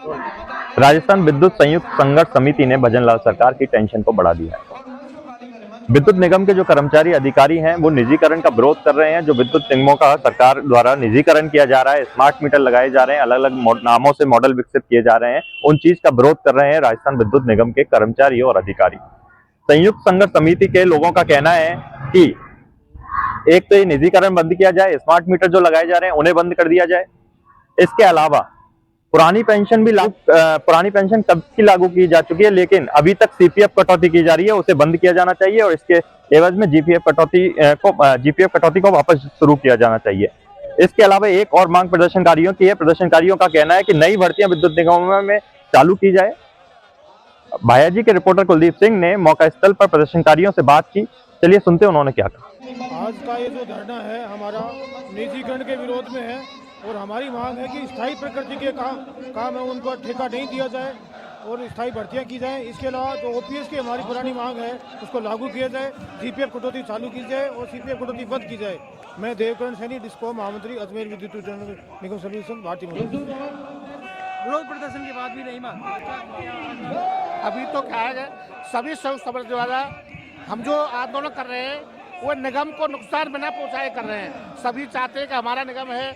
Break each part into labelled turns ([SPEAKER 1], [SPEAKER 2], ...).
[SPEAKER 1] राजस्थान विद्युत संयुक्त संघर्ष समिति ने भजन लाल सरकार की टेंशन को बढ़ा दिया है। विद्युत निगम के जो कर्मचारी अधिकारी हैं वो निजीकरण का विरोध कर रहे हैं। जो विद्युत निगमों का सरकार द्वारा निजीकरण किया जा रहा है, स्मार्ट मीटर लगाए जा रहे हैं, अलग अलग नामों से मॉडल विकसित किए जा रहे हैं, उन चीज का विरोध कर रहे हैं राजस्थान विद्युत निगम के कर्मचारी और अधिकारी। संयुक्त संघर्ष समिति के लोगों का कहना है कि एक तो ये निजीकरण बंद किया जाए, स्मार्ट मीटर जो लगाए जा रहे हैं उन्हें बंद कर दिया जाए। इसके अलावा पुरानी पेंशन कब की लागू की जा चुकी है, लेकिन अभी तक सीपीएफ कटौती की जा रही है, उसे बंद किया जाना चाहिए और इसके एवज में जीपीएफ कटौती को वापस शुरू किया जाना चाहिए। इसके अलावा एक और मांग प्रदर्शनकारियों की है। प्रदर्शनकारियों का कहना है कि नई भर्तियां विद्युत निगमों में चालू की जाए। भायाजी के रिपोर्टर कुलदीप सिंह ने मौका स्थल पर प्रदर्शनकारियों से बात की। चलिए सुनते उन्होंने क्या कहा।
[SPEAKER 2] आज का ये जो धरना है हमारा निजीकरण के विरोध में है और हमारी मांग है कि स्थायी प्रकृति के काम है उनको ठेका नहीं दिया जाए और स्थायी भर्तियां की जाए। इसके अलावा जो ओपीएस की हमारी पुरानी मांग है उसको लागू किया जाए, जीपीएफ कटौती चालू की जाए और सीपीएफ कटौती बंद की जाए। मैं देवकरण सैनी, डिस्कॉम महामंत्री, अजमेर विद्युत वितरण निगम सर्विस भारतीय।
[SPEAKER 3] विरोध प्रदर्शन के बाद भी नहीं मानते।
[SPEAKER 4] अभी तो क्या है, सभी संयुक्त समर्थ द्वारा हम जो आंदोलन कर रहे हैं वो निगम को नुकसान बिना पहुंचाए कर रहे हैं। सभी चाहते हैं कि हमारा निगम है,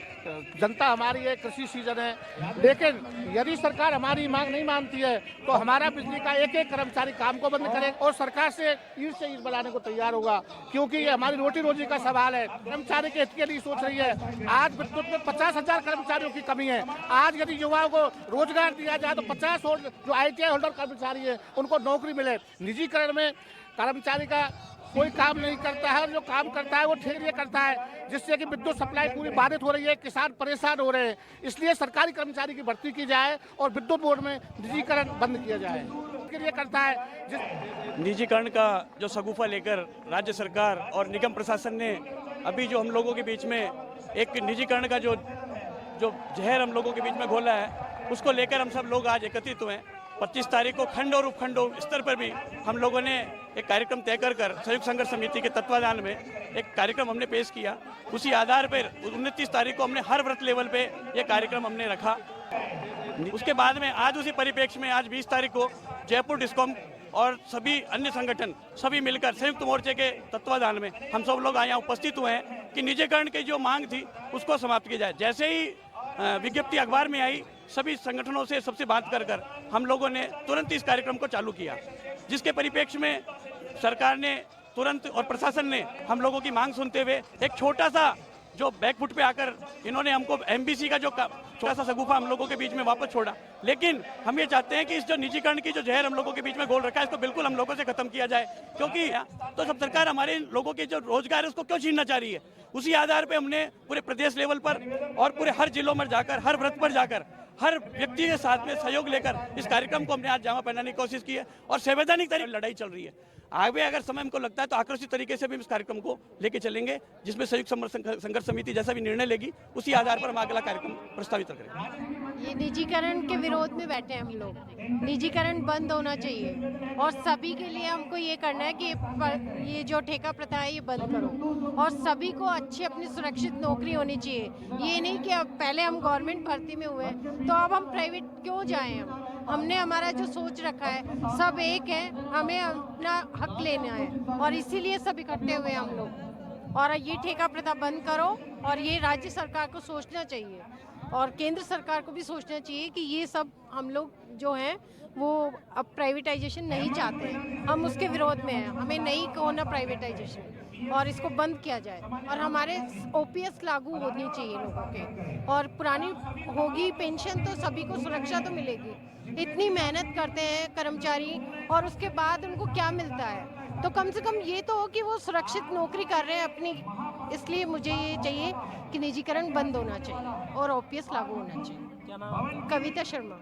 [SPEAKER 4] जनता हमारी है, कृषि सीजन है, लेकिन यदि सरकार हमारी मांग नहीं मानती है तो हमारा बिजली का एक एक कर्मचारी काम को बंद करे और सरकार से ईंट बनाने को तैयार होगा, क्योंकि ये हमारी रोटी रोजी का सवाल है। कर्मचारी के हित के लिए सोच रही है। आज विद्युत में 50,000 कर्मचारियों की कमी है। आज यदि युवाओं को रोजगार दिया जाए तो 50 और जो ITI होल्डर कर्मचारी है उनको नौकरी मिले। निजीकरण में कर्मचारी का कोई काम नहीं करता है, जो काम करता है वो ठेके करता है, जिससे कि विद्युत सप्लाई पूरी बाधित हो रही है, किसान परेशान हो रहे हैं। इसलिए सरकारी कर्मचारी की भर्ती की जाए और विद्युत बोर्ड में निजीकरण बंद किया जाए। इसके लिए करता है
[SPEAKER 3] निजीकरण का जो शगुफा लेकर राज्य सरकार और निगम प्रशासन ने अभी जो हम लोगों के बीच में एक निजीकरण का जो जहर हम लोगों के बीच में घोला है, उसको लेकर हम सब लोग आज एकत्रित हुए। 25 तारीख को खंड और उपखंड स्तर पर भी हम लोगों ने एक कार्यक्रम तय कर संयुक्त संघर्ष समिति के तत्वाधान में एक कार्यक्रम हमने पेश किया। उसी आधार पर 29 तारीख को हमने हर व्रत लेवल पे ये कार्यक्रम हमने रखा। उसके बाद में आज उसी परिप्रेक्ष्य में आज 20 तारीख को जयपुर डिस्कॉम और सभी अन्य संगठन सभी मिलकर संयुक्त मोर्चे के तत्वाधान में हम सब लोग यहाँ उपस्थित हुए हैं कि निजीकरण की जो मांग थी उसको समाप्त की जाए। जैसे ही विज्ञप्ति अखबार में आई, सभी संगठनों से सबसे बात कर हम लोगों ने तुरंत इस कार्यक्रम को चालू किया, जिसके परिप्रेक्ष्य में सरकार ने तुरंत और प्रशासन ने हम लोगों की मांग सुनते हुए एक छोटा सा जो बैकफुट पे आकर इन्होंने हमको MBC का जो छोटा सा शगुफा हम लोगों के बीच में वापस छोड़ा। लेकिन हम ये चाहते हैं कि इस जो निजीकरण की जो जहर हम लोगों के बीच में घोल रखा है इसको बिल्कुल हम लोगों से खत्म किया जाए, क्योंकि तो सब सरकार हमारे लोगों के जो रोजगार है उसको क्यों छीनना चाह रही है। उसी आधार पर हमने पूरे प्रदेश लेवल पर और पूरे हर जिलों में जाकर, हर व्रत पर जाकर, हर व्यक्ति के साथ में सहयोग लेकर इस कार्यक्रम को हमने आज जामा पहनाने की कोशिश की है और संवैधानिक तरीके लड़ाई चल रही है। आगे अगर समय हमको लगता है तो आक्रोशित तरीके से भी इस कार्यक्रम को लेके चलेंगे, जिसमें संयुक्त संघर्ष समिति जैसा भी निर्णय लेगी उसी आधार पर हम अगला कार्यक्रम प्रस्तावित करेंगे।
[SPEAKER 5] ये निजीकरण के विरोध में बैठे हैं हम लोग। निजीकरण बंद होना चाहिए और सभी के लिए हमको ये करना है कि ये जो ठेका प्रथा है ये बंद करो और सभी को अच्छी अपनी सुरक्षित नौकरी होनी चाहिए। ये नहीं कि अब पहले हम गवर्नमेंट भर्ती में हुए तो अब हम प्राइवेट क्यों जाएं। हमने हमारा जो सोच रखा है सब एक है, हमें अपना हक लेना है और इसीलिए सब इकट्ठे हुए हम लोग। और ये ठेका प्रथा बंद करो और ये राज्य सरकार को सोचना चाहिए और केंद्र सरकार को भी सोचना चाहिए कि ये सब हम लोग जो हैं वो अब प्राइवेटाइजेशन नहीं चाहते हैं, हम उसके विरोध में हैं। हमें नहीं होना प्राइवेटाइजेशन और इसको बंद किया जाए और हमारे OPS लागू होनी चाहिए लोगों के और पुरानी होगी पेंशन तो सभी को सुरक्षा तो मिलेगी। इतनी मेहनत करते हैं कर्मचारी और उसके बाद उनको क्या मिलता है, तो कम से कम ये तो हो कि वो सुरक्षित नौकरी कर रहे हैं अपनी। इसलिए मुझे ये चाहिए कि निजीकरण बंद होना चाहिए और OPS लागू होना चाहिए।
[SPEAKER 3] क्या नाम?
[SPEAKER 5] कविता शर्मा।